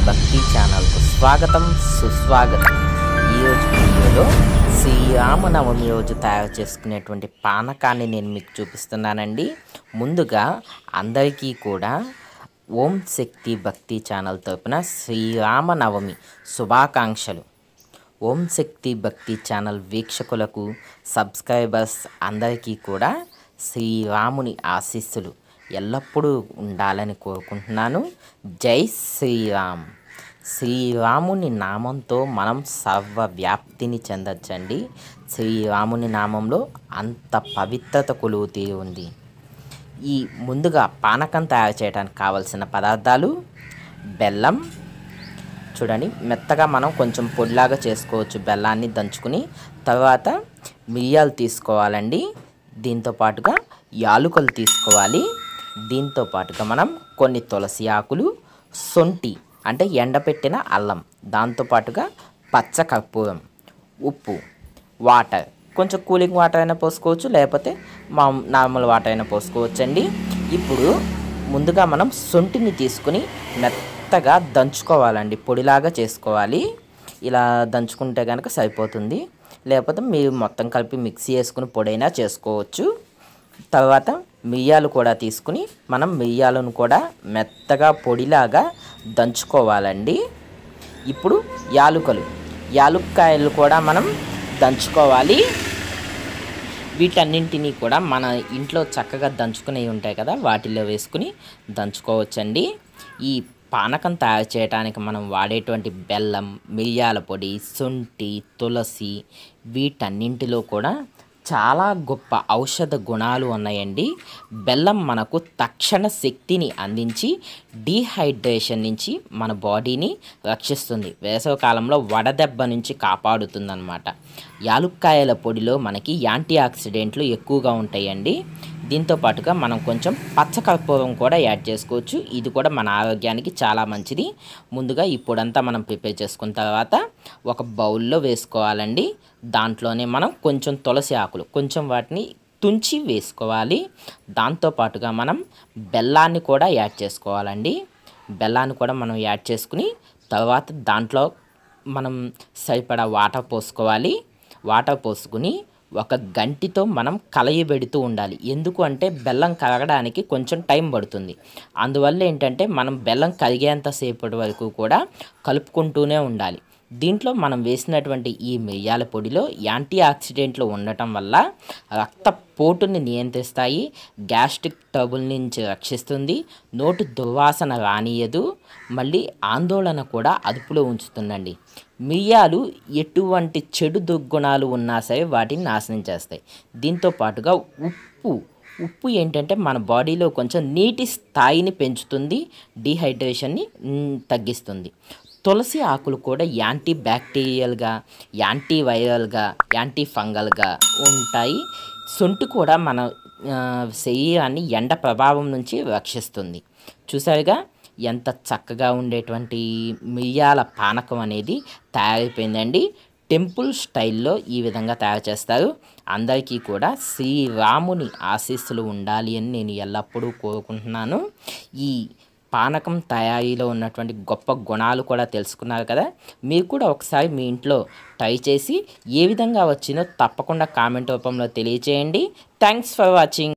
భక్తి ఛానల్కు స్వాగతం సుస్వాగతం। ఈరోజు వీడియోలో శ్రీరామనవమి రోజు తయారు చేసుకునేటువంటి పానకాన్ని నేను మీకు చూపిస్తున్నానండి। ముందుగా అందరికీ కూడా ఓం శక్తి భక్తి ఛానల్ తరపున శ్రీరామనవమి శుభాకాంక్షలు। ఓం శక్తి భక్తి ఛానల్ వీక్షకులకు సబ్స్క్రైబర్స్ అందరికీ కూడా శ్రీరాముని ఆశీస్సులు ఎల్లప్పుడూ ఉండాలని కోరుకుంటున్నాను। జై శ్రీరామ్। శ్రీరాముని నామంతో మనం సర్వవ్యాప్తిని చెందొచ్చండి। శ్రీరాముని నామంలో అంత పవిత్రత కొలువుతీ ఉంది। ఈ ముందుగా పానకం తయారు చేయడానికి కావలసిన పదార్థాలు బెల్లం, చూడండి మెత్తగా మనం కొంచెం పొడిలాగా చేసుకోవచ్చు బెల్లాన్ని దంచుకుని। తర్వాత మిరియాలు తీసుకోవాలండి, దీంతో పాటుగా యాలుకలు తీసుకోవాలి, దీంతో పాటుగా మనం కొన్ని తులసి ఆకులు, సొంటి అంటే ఎండపెట్టిన అల్లం, దాంతో పాటుగా పచ్చ కర్పూరం, ఉప్పు, వాటర్, కొంచెం కూలింగ్ వాటర్ అయినా పోసుకోవచ్చు, లేకపోతే నార్మల్ వాటర్ అయినా పోసుకోవచ్చండి। ఇప్పుడు ముందుగా మనం సొంటిని తీసుకుని మెత్తగా దంచుకోవాలండి, పొడిలాగా చేసుకోవాలి। ఇలా దంచుకుంటే కనుక సరిపోతుంది, లేకపోతే మీరు మొత్తం కలిపి మిక్సీ వేసుకుని పొడైనా చేసుకోవచ్చు। తర్వాత మిరియాలు కూడా తీసుకుని మనం మిరియాలను కూడా మెత్తగా పొడిలాగా దంచుకోవాలండి। ఇప్పుడు యాలుక్కాయలు కూడా మనం దంచుకోవాలి। వీటన్నింటినీ కూడా మన ఇంట్లో చక్కగా దంచుకునే ఉంటాయి కదా, వాటిల్లో వేసుకుని దంచుకోవచ్చండి। ఈ పానకం తయారు చేయడానికి మనం వాడేటువంటి బెల్లం, మిరియాల పొడి, శొంఠి, తులసి వీటన్నింటిలో కూడా చాలా గొప్ప ఔషధ గుణాలు ఉన్నాయండి। బెల్లం మనకు తక్షణ శక్తిని అందించి డీహైడ్రేషన్ నుంచి మన బాడీని రక్షిస్తుంది, వేసవికాలంలో వడదెబ్బ నుంచి కాపాడుతుందన్నమాట। యాలుక్కాయల పొడిలో మనకి యాంటీ ఆక్సిడెంట్లు ఎక్కువగా ఉంటాయండి। దీంతో పాటుగా మనం కొంచెం పచ్చకర్పూరం కూడా యాడ్ చేసుకోవచ్చు, ఇది కూడా మన ఆరోగ్యానికి చాలా మంచిది। ముందుగా ఈ పొడంతా మనం ప్రిపేర్ చేసుకున్న తర్వాత ఒక బౌల్లో వేసుకోవాలండి, దాంట్లోనే మనం కొంచెం తులసి ఆకులు కొంచెం వాటిని తుంచి వేసుకోవాలి। దాంతోపాటుగా మనం బెల్లాన్ని కూడా యాడ్ చేసుకోవాలండి, బెల్లాన్ని కూడా మనం యాడ్ చేసుకుని తర్వాత దాంట్లో మనం సరిపడా వాటర్ పోసుకోవాలి। వాటర్ పోసుకుని ఒక గంటితో మనం కలయబెడుతూ ఉండాలి, ఎందుకు అంటే బెల్లం కరగడానికి కొంచెం టైం పడుతుంది। అందువల్ల ఏంటంటే మనం బెల్లం కరిగేంతసేపటి వరకు కూడా కలుపుకుంటూనే ఉండాలి। దీంట్లో మనం వేసినటువంటి ఈ మిరియాల పొడిలో యాంటీ ఆక్సిడెంట్లు ఉండటం వల్ల రక్తపోటుని నియంత్రిస్తాయి, గ్యాస్ట్రిక్ ట్రబుల్ నుంచి రక్షిస్తుంది, నోటి దుర్వాసన రానియదు, మళ్ళీ ఆందోళన కూడా అదుపులో ఉంచుతుందండి। మిరియాలు ఎటువంటి చెడు దుర్గుణాలు ఉన్నా సరే వాటిని నాశనం చేస్తాయి। దీంతో పాటుగా ఉప్పు ఏంటంటే మన బాడీలో కొంచెం నీటి స్థాయిని పెంచుతుంది, డీహైడ్రేషన్ని తగ్గిస్తుంది। తులసి ఆకులు కూడా యాంటీ బ్యాక్టీరియల్గా, యాంటీ వైరల్గా, యాంటీ ఫంగల్గా ఉంటాయి। సొంటి కూడా మన శరీరాన్ని ఎండ ప్రభావం నుంచి రక్షిస్తుంది। చూసారుగా ఎంత చక్కగా ఉండేటువంటి మిరియాల పానకం అనేది తయారైపోయిందండి। టెంపుల్ స్టైల్లో ఈ విధంగా తయారు చేస్తారు। అందరికీ కూడా శ్రీరాముని ఆశీస్సులు ఉండాలి అని నేను ఎల్లప్పుడూ కోరుకుంటున్నాను। ఈ పానకం తయారీలో ఉన్నటువంటి గొప్ప గుణాలు కూడా తెలుసుకున్నారు కదా, మీరు కూడా ఒకసారి మీ ఇంట్లో ట్రై చేసి ఏ విధంగా వచ్చిందో తప్పకుండా కామెంట్ రూపంలో తెలియచేయండి। Thanks for watching.